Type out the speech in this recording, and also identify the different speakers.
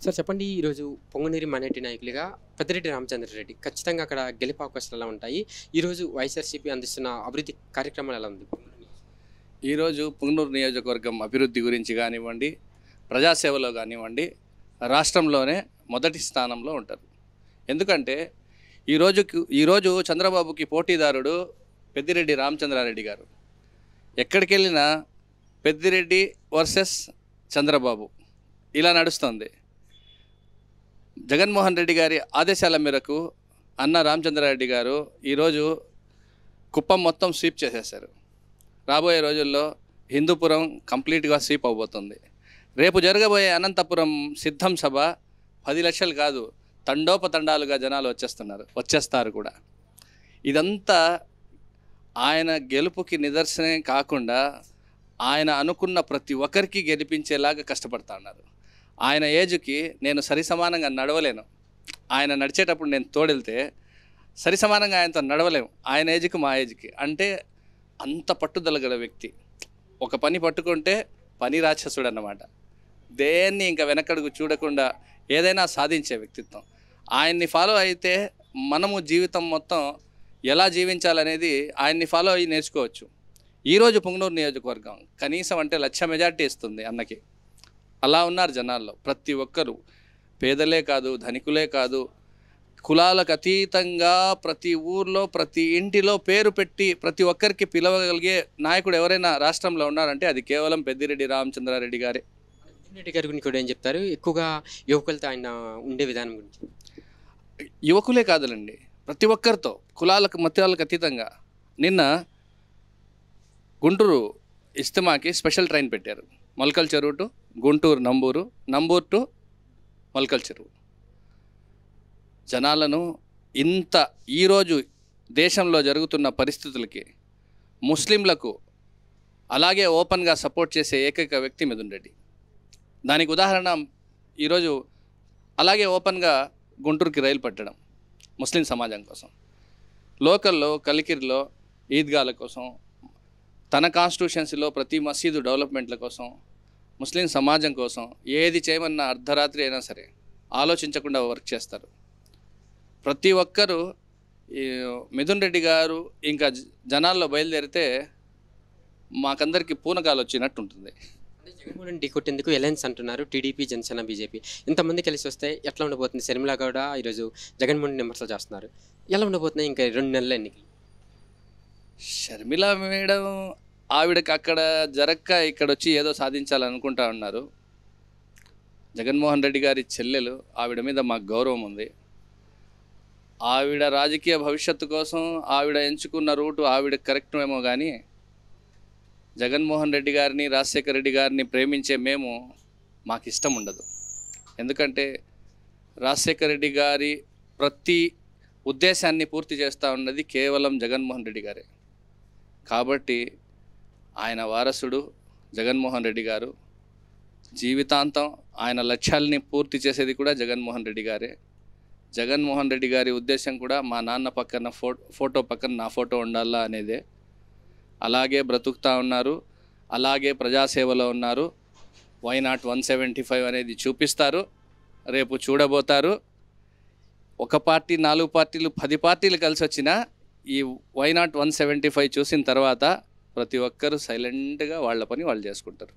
Speaker 1: Sir చెప్పండి, ఈరోజు పొంగునూరి minority నాయకులుగా పెద్దిరెడ్డి రామచంద్రారెడ్డి ఖచ్చితంగా అక్కడ గెలుపు అవకాశాలు ఎలా ఉంటాయి? ఈరోజు వైఎస్ఆర్సీపీ అందిస్తున్న అభివృద్ధి కార్యక్రమాలు ఎలా ఉంది?
Speaker 2: ఈరోజు పుంగనూరు నియోజకవర్గం అభివృద్ధి గురించి కానివ్వండి, ప్రజాసేవలో కానివ్వండి, రాష్ట్రంలోనే మొదటి స్థానంలో ఉంటారు. ఎందుకంటే ఈరోజు చంద్రబాబుకి పోటీదారుడు పెద్దిరెడ్డి రామచంద్రారెడ్డి గారు. ఎక్కడికి వెళ్ళినా పెద్దిరెడ్డి వర్సెస్ చంద్రబాబు ఇలా నడుస్తుంది. జగన్మోహన్ రెడ్డి గారి ఆదేశాల మేరకు అన్న రామచంద్రారెడ్డి గారు ఈరోజు కుప్పం మొత్తం స్వీప్ చేసేశారు. రాబోయే రోజుల్లో హిందూపురం కంప్లీట్గా స్వీప్ అవబోతుంది. రేపు జరగబోయే అనంతపురం సిద్ధం సభ 10 లక్షలు కాదు, తండోపతండాలుగా జనాలు వచ్చేస్తారు కూడా. ఇదంతా ఆయన గెలుపుకి నిదర్శనం కాకుండా ఆయన అనుకున్న ప్రతి ఒక్కరికి గెలిపించేలాగా కష్టపడతా ఉన్నారు. ఆయన ఏజ్కి నేను సరిసమానంగా నడవలేను. ఆయన నడిచేటప్పుడు నేను తోడెళ్తే సరిసమానంగా ఆయనతో నడవలేము. ఆయన ఏజ్కి మా ఏజ్కి అంటే అంత పట్టుదల గల వ్యక్తి. ఒక పని పట్టుకుంటే పని రాక్షసుడు అన్నమాట. దేన్ని ఇంకా వెనకడుగు చూడకుండా ఏదైనా సాధించే వ్యక్తిత్వం. ఆయన్ని ఫాలో అయితే మనము జీవితం మొత్తం ఎలా జీవించాలనేది ఆయన్ని ఫాలో అయ్యి నేర్చుకోవచ్చు. ఈరోజు పుంగనూరు నియోజకవర్గం కనీసం అంటే 1,00,000 మెజార్టీ ఇస్తుంది అన్నకి. అలా ఉన్నారు జనాల్లో ప్రతి ఒక్కరు. పేదలే కాదు, ధనికులే కాదు, కులాలకు అతీతంగా ప్రతి ఊర్లో ప్రతి ఇంటిలో పేరు పెట్టి ప్రతి ఒక్కరికి పిలవగలిగే నాయకుడు ఎవరైనా రాష్ట్రంలో ఉన్నారంటే అది కేవలం పెద్దిరెడ్డి రామచంద్రారెడ్డి గారే.
Speaker 1: పెద్దిరెడ్డి గారి గురించి కూడా ఏం చెప్తారు? ఎక్కువగా యువకులతో ఆయన ఉండే విధానం గురించి.
Speaker 2: యువకులే కాదులండి, ప్రతి ఒక్కరితో కులాలకు మతాలకు అతీతంగా. నిన్న గుంటూరు ఇస్తమాకి స్పెషల్ ట్రైన్ పెట్టారు. మొలకల చెరువు టు గుంటూరు, నంబూరు టు మొలకల చెరువు. జనాలను ఈరోజు దేశంలో జరుగుతున్న పరిస్థితులకి ముస్లింలకు అలాగే ఓపెన్గా సపోర్ట్ చేసే ఏకైక వ్యక్తి మిథున్ రెడ్డి. దానికి ఉదాహరణ ఈరోజు అలాగే ఓపెన్గా గుంటూరుకి రైలు పెట్టడం ముస్లిం సమాజం కోసం. లోకల్లో కలికిరిలో ఈద్గాల కోసం, తన కాన్స్టిట్యూషన్సీలో ప్రతి మసీదు డెవలప్మెంట్ల కోసం, ముస్లిం సమాజం కోసం ఏది చేయమన్నా అర్ధరాత్రి అయినా సరే ఆలోచించకుండా వర్క్ చేస్తారు. ప్రతి ఒక్కరూ మిథున్ రెడ్డి గారు ఇంకా జనాల్లో బయలుదేరితే మాకందరికీ పూనకాలు వచ్చినట్టు ఉంటుంది.
Speaker 1: అంటే జగన్మోహన్ రెడ్డి కొట్టేందుకు అలయన్స్ అంటున్నారు టీడీపీ, జనసేన, బీజేపీ. ఇంతమంది కలిసి వస్తే ఎట్లా ఉండబోతుంది? షర్మిల కూడా ఈరోజు జగన్మోహన్ రెడ్డి విమర్శలు చేస్తున్నారు. ఎలా ఉండబోతున్నాయి ఇంకా 2 నెలల ఎన్నికలు?
Speaker 2: షర్మిల మేడం ఆవిడకి అక్కడ జరక్క ఇక్కడ వచ్చి ఏదో సాధించాలనుకుంటా ఉన్నారు. జగన్మోహన్ రెడ్డి గారి చెల్లెలు, ఆవిడ మీద మాకు గౌరవం ఉంది. ఆవిడ రాజకీయ భవిష్యత్తు కోసం ఆవిడ ఎంచుకున్న రూటు ఆవిడ కరెక్ట్ ఏమో కానీ జగన్మోహన్ రెడ్డి గారిని, రాజశేఖర రెడ్డి గారిని ప్రేమించే మాకు ఇష్టం ఉండదు. ఎందుకంటే రాజశేఖర రెడ్డి గారి ప్రతి ఉద్దేశాన్ని పూర్తి చేస్తూ ఉన్నది కేవలం జగన్మోహన్ రెడ్డి గారే. కాబట్టి ఆయన వారసుడు జగన్మోహన్ రెడ్డి గారు. జీవితాంతం ఆయన లక్ష్యాలని పూర్తి చేసేది కూడా జగన్మోహన్ రెడ్డి గారే. జగన్మోహన్ రెడ్డి గారి ఉద్దేశం కూడా మా నాన్న పక్కన ఫోటో పక్కన నా ఫోటో ఉండాలా అనేదే. అలాగే బ్రతుకుతూ ఉన్నారు, అలాగే ప్రజాసేవలో ఉన్నారు. వై నాట్ 175 అనేది చూపిస్తారు, రేపు చూడబోతారు. ఒక పార్టీ, 4 పార్టీలు, 10 పార్టీలు కలిసి వచ్చినా ఈ వై నాట్ 175 చూసిన తర్వాత ప్రతి ఒక్కరూ సైలెంట్గా వాళ్ళ పని వాళ్ళు చేసుకుంటారు.